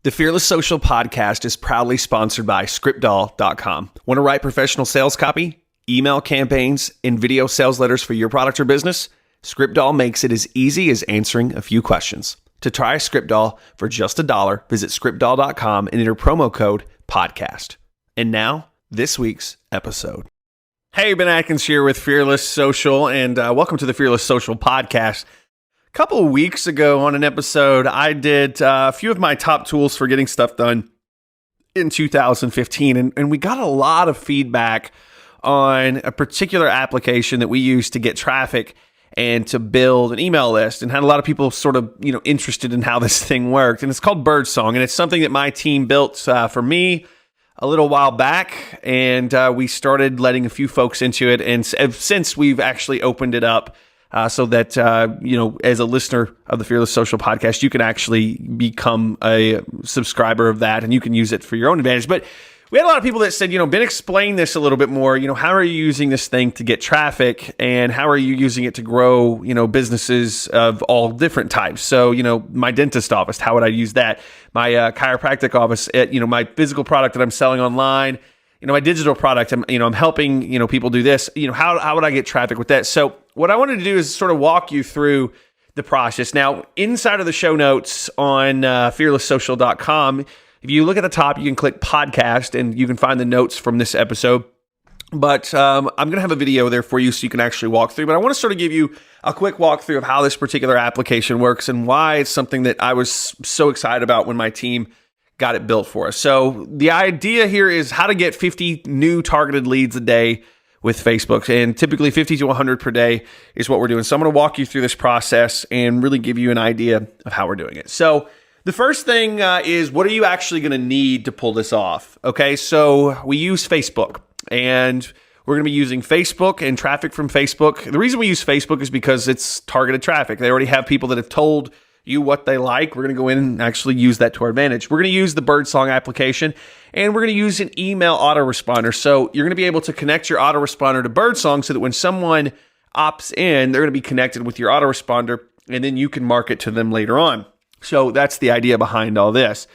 The Fearless Social podcast is proudly sponsored by Scriptdoll.com. Want to write professional sales copy, email campaigns, and video sales letters for your product or business? Scriptdoll makes it as easy as answering a few questions. To try Scriptdoll for just $1, visit Scriptdoll.com and enter promo code podcast. And now, this week's episode. Hey, Ben Atkins here with Fearless Social, and welcome to the Fearless Social podcast. A couple of weeks ago on an episode, I did a few of my top tools for getting stuff done in 2015, and we got a lot of feedback on a particular application that we use to get traffic and to build an email list, and had a lot of people sort of, interested in how this thing worked. And it's called Birdsong, and it's something that my team built for me a little while back, and we started letting a few folks into it, and since we've actually opened it up so that, as a listener of the Fearless Social podcast, you can actually become a subscriber of that and you can use it for your own advantage. But we had a lot of people that said, Ben, explain this a little bit more. How are you using this thing to get traffic, and how are you using it to grow, businesses of all different types? So, my dentist office, how would I use that? My chiropractic office, my physical product that I'm selling online, my digital product, I'm helping, people do this. How would I get traffic with that? So what I wanted to do is sort of walk you through the process. Now, inside of the show notes on fearlesssocial.com, if you look at the top, you can click podcast and you can find the notes from this episode. But I'm going to have a video there for you so you can actually walk through. But I want to sort of give you a quick walkthrough of how this particular application works and why it's something that I was so excited about when my team got it built for us. So the idea here is how to get 50 new targeted leads a day with Facebook, and typically 50 to 100 per day is what we're doing. So I'm going to walk you through this process and really give you an idea of how we're doing it. So the first thing is, what are you actually going to need to pull this off? Okay, so we use Facebook, and we're going to be using Facebook and traffic from Facebook. The reason we use Facebook is because it's targeted traffic. They already have people that have told you what they like. We're going to go in and actually use that to our advantage. We're going to use the Birdsong application, and we're going to use an email autoresponder. So you're going to be able to connect your autoresponder to Birdsong so that when someone opts in, they're going to be connected with your autoresponder, and then you can market to them later on. So that's the idea behind all this.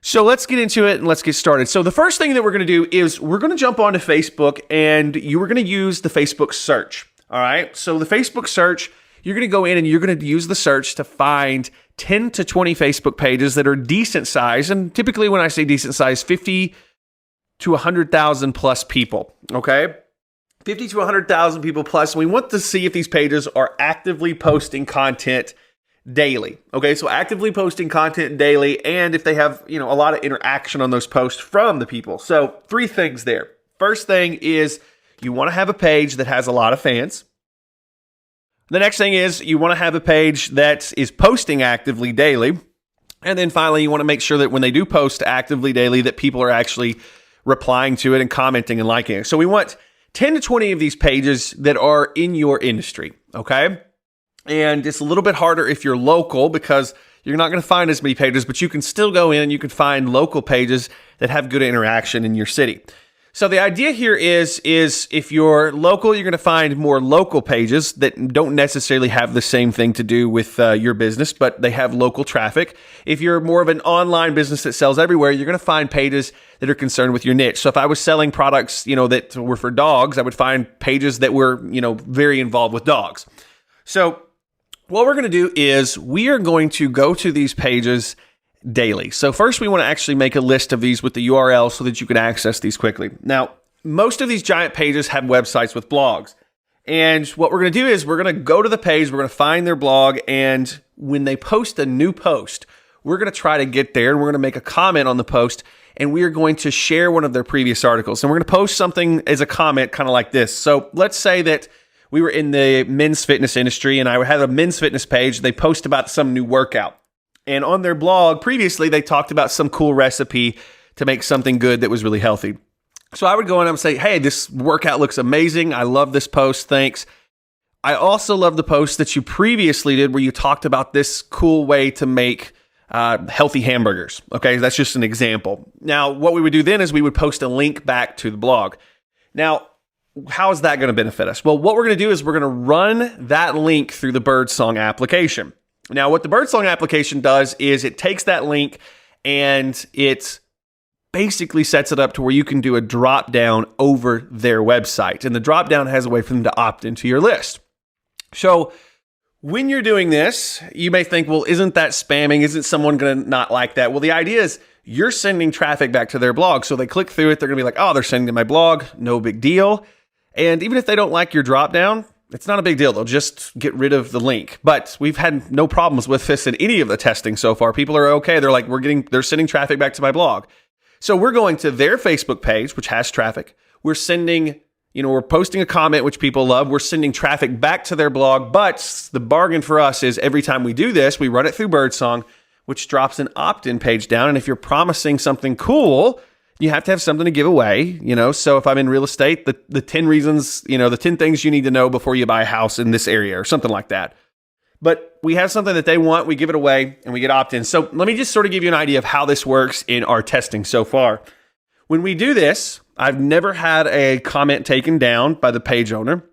So let's get into it and let's get started. So the first thing that we're going to do is we're going to jump onto Facebook, and you are going to use the Facebook search. All right. So the Facebook search, you're going to go in and you're going to use the search to find 10 to 20 Facebook pages that are decent size. And typically when I say decent size, 50 to 100,000 plus people. Okay. 50 to 100,000 people plus. And we want to see if these pages are actively posting content daily. Okay. So actively posting content daily, and if they have, a lot of interaction on those posts from the people. So 3 things there. First thing is you want to have a page that has a lot of fans. The next thing is you want to have a page that is posting actively daily. And then finally, you want to make sure that when they do post actively daily, that people are actually replying to it and commenting and liking it. So we want 10 to 20 of these pages that are in your industry, okay? And it's a little bit harder if you're local because you're not going to find as many pages, but you can still go in and you can find local pages that have good interaction in your city. So the idea here is if you're local, you're going to find more local pages that don't necessarily have the same thing to do with your business, but they have local traffic. If you're more of an online business that sells everywhere, you're going to find pages that are concerned with your niche. So if I was selling products, that were for dogs, I would find pages that were, very involved with dogs. So what we're going to do is we are going to go to these pages daily. So first we want to actually make a list of these with the URL so that you can access these quickly. Now, most of these giant pages have websites with blogs. And what we're going to do is we're going to go to the page, we're going to find their blog, and when they post a new post, we're going to try to get there and we're going to make a comment on the post, and we are going to share one of their previous articles. And we're going to post something as a comment kind of like this. So let's say that we were in the men's fitness industry and I had a men's fitness page. They post about some new workout. And on their blog, previously, they talked about some cool recipe to make something good that was really healthy. So I would go in and I would say, hey, this workout looks amazing. I love this post. Thanks. I also love the post that you previously did where you talked about this cool way to make healthy hamburgers. Okay, that's just an example. Now, what we would do then is we would post a link back to the blog. Now, how is that going to benefit us? Well, what we're going to do is we're going to run that link through the Birdsong application. Now, what the Birdsong application does is it takes that link and it basically sets it up to where you can do a drop down over their website. And the drop down has a way for them to opt into your list. So when you're doing this, you may think, well, isn't that spamming? Isn't someone going to not like that? Well, the idea is you're sending traffic back to their blog. So they click through it. They're going to be like, oh, they're sending to my blog. No big deal. And even if they don't like your drop down, it's not a big deal. They'll just get rid of the link. But we've had no problems with this in any of the testing so far. People are okay. They're like, they're sending traffic back to my blog. So we're going to their Facebook page, which has traffic. We're sending, we're posting a comment, which people love. We're sending traffic back to their blog. But the bargain for us is every time we do this, we run it through Birdsong, which drops an opt-in page down. And if you're promising something cool, you have to have something to give away, So if I'm in real estate, the 10 reasons, the 10 things you need to know before you buy a house in this area or something like that. But we have something that they want, we give it away, and we get opt-in. So let me just sort of give you an idea of how this works in our testing so far. When we do this, I've never had a comment taken down by the page owner,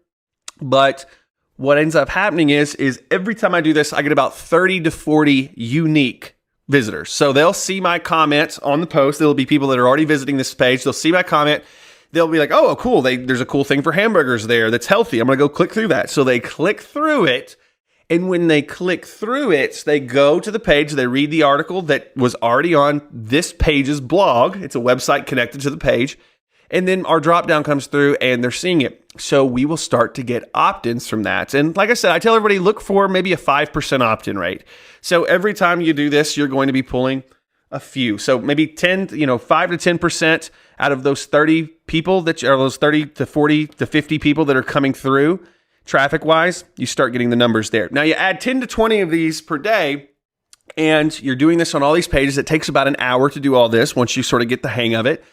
but what ends up happening is every time I do this, I get about 30 to 40 unique visitors. So they'll see my comment on the post. There'll be people that are already visiting this page. They'll see my comment. They'll be like, oh, cool. There's a cool thing for hamburgers there that's healthy. I'm going to go click through that. So they click through it. And when they click through it, they go to the page, they read the article that was already on this page's blog. It's a website connected to the page. And then our drop-down comes through and they're seeing it. So we will start to get opt-ins from that. And like I said, I tell everybody, look for maybe a 5% opt-in rate. So every time you do this, you're going to be pulling a few. So maybe 5 to 10% out of those 30 people those 30 to 40 to 50 people that are coming through traffic-wise, you start getting the numbers there. Now, you add 10 to 20 of these per day, and you're doing this on all these pages. It takes about an hour to do all this once you sort of get the hang of it.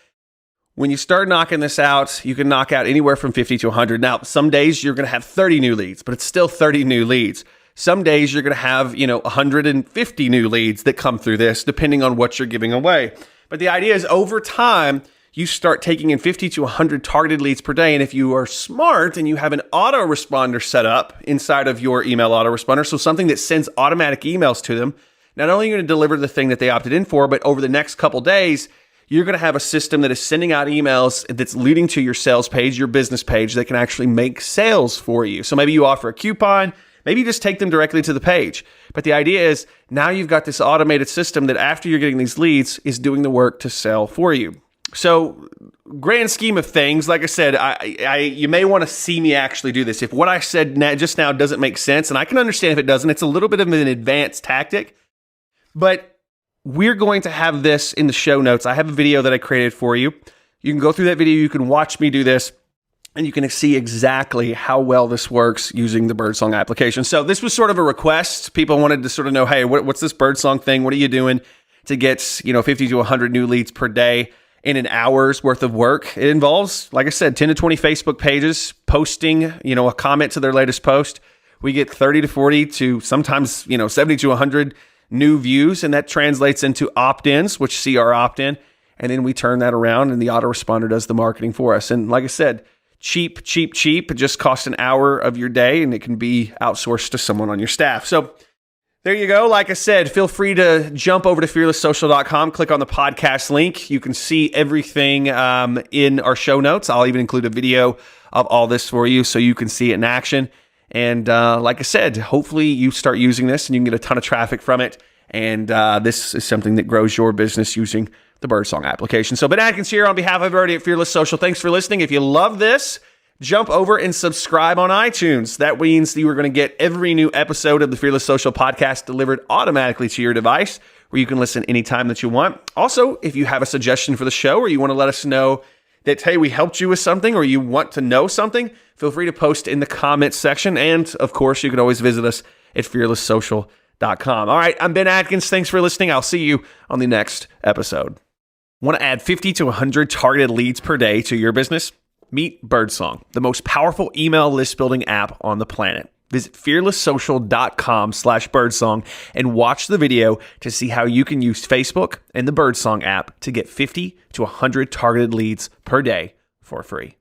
When you start knocking this out, you can knock out anywhere from 50 to 100. Now, some days you're going to have 30 new leads, but it's still 30 new leads. Some days you're going to have, 150 new leads that come through this, depending on what you're giving away. But the idea is over time, you start taking in 50 to 100 targeted leads per day. And if you are smart and you have an autoresponder set up inside of your email autoresponder, so something that sends automatic emails to them, not only are you going to deliver the thing that they opted in for, but over the next couple days, you're going to have a system that is sending out emails that's leading to your sales page, your business page, that can actually make sales for you. So maybe you offer a coupon, maybe you just take them directly to the page. But the idea is now you've got this automated system that after you're getting these leads is doing the work to sell for you. So grand scheme of things, like I said, you may want to see me actually do this. If what I said just now doesn't make sense, and I can understand if it doesn't, it's a little bit of an advanced tactic, but we're going to have this in the show notes. I have a video that I created for you. You can go through that video. You can watch me do this, and you can see exactly how well this works using the Birdsong application. So this was sort of a request. People wanted to sort of know, hey, what's this Birdsong thing? What are you doing to get 50 to 100 new leads per day in an hour's worth of work? It involves, like I said, 10 to 20 Facebook pages, posting, a comment to their latest post. We get 30 to 40 to sometimes, 70 to 100 new views, and that translates into opt-ins, which see our opt-in, and then we turn that around and the autoresponder does the marketing for us. And like I said, cheap. It just costs an hour of your day, and it can be outsourced to someone on your staff. So there you go. Like I said, feel free to jump over to fearlesssocial.com, click on the podcast link. You can see everything in our show notes. I'll even include a video of all this for you so you can see it in action. And like I said, hopefully you start using this and you can get a ton of traffic from it. And this is something that grows your business using the Birdsong application. So Ben Adkins here on behalf of everybody at Fearless Social. Thanks for listening. If you love this, jump over and subscribe on iTunes. That means that you are going to get every new episode of the Fearless Social podcast delivered automatically to your device, where you can listen anytime that you want. Also, if you have a suggestion for the show or you want to let us know that, hey, we helped you with something, or you want to know something, feel free to post in the comments section. And of course, you can always visit us at fearlesssocial.com. All right, I'm Ben Adkins. Thanks for listening. I'll see you on the next episode. Want to add 50 to 100 targeted leads per day to your business? Meet Birdsong, the most powerful email list building app on the planet. Visit fearlesssocial.com/birdsong and watch the video to see how you can use Facebook and the Birdsong app to get 50 to 100 targeted leads per day for free.